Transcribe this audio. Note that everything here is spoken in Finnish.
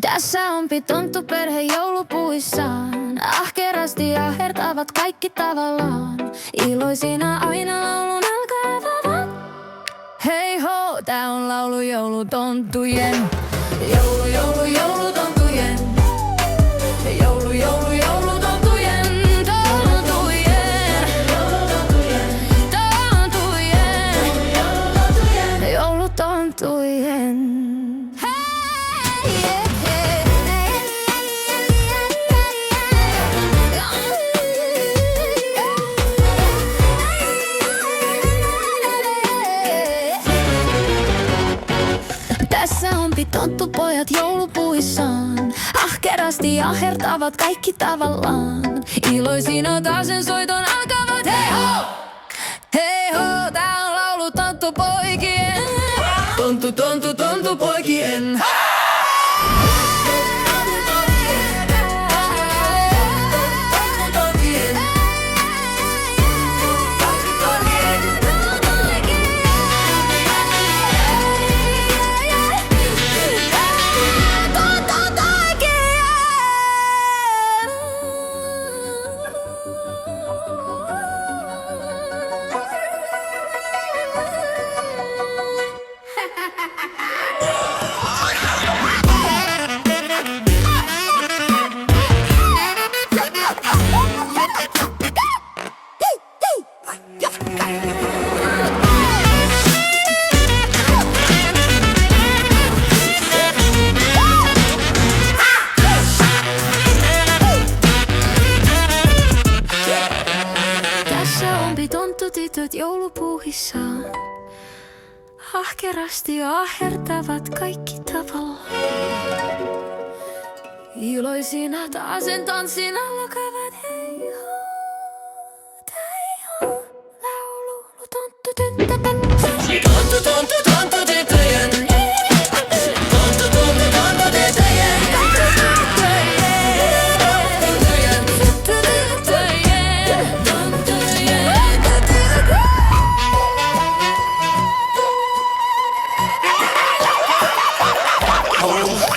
Tässä on pitonttu perhe joulupuissaan. Ahkerasti ahertavat kaikki tavallaan. Iloisina aina laulun alkavat. Hei ho, tää on laulu joulutonttujen. Joulu, joulu, joulutonttujen. Joulu, joulu, joulutonttujen. Tonttujen. Joulutonttujen. Tässä on tonttupojat joulupuissaan. Ahkerasti ahertavat kaikki tavallaan. Iloisina taasen soiton alkavat. Hei ho! Hei ho! Tää on laulu tonttupoikien. Tonttu, tonttu, tonttupoikien. Tonttutytöt joulupuuhissaan. Ahkerasti ahertavat kaikki tavallaan. Iloisina taasen tanssin alkavat. Hei ho, hei ho, laulu tonttutyttöjen. Tonttu, tonttu, tonttutyttöjen. Tonttu, tonttu, tonttutyttöjen. Oh.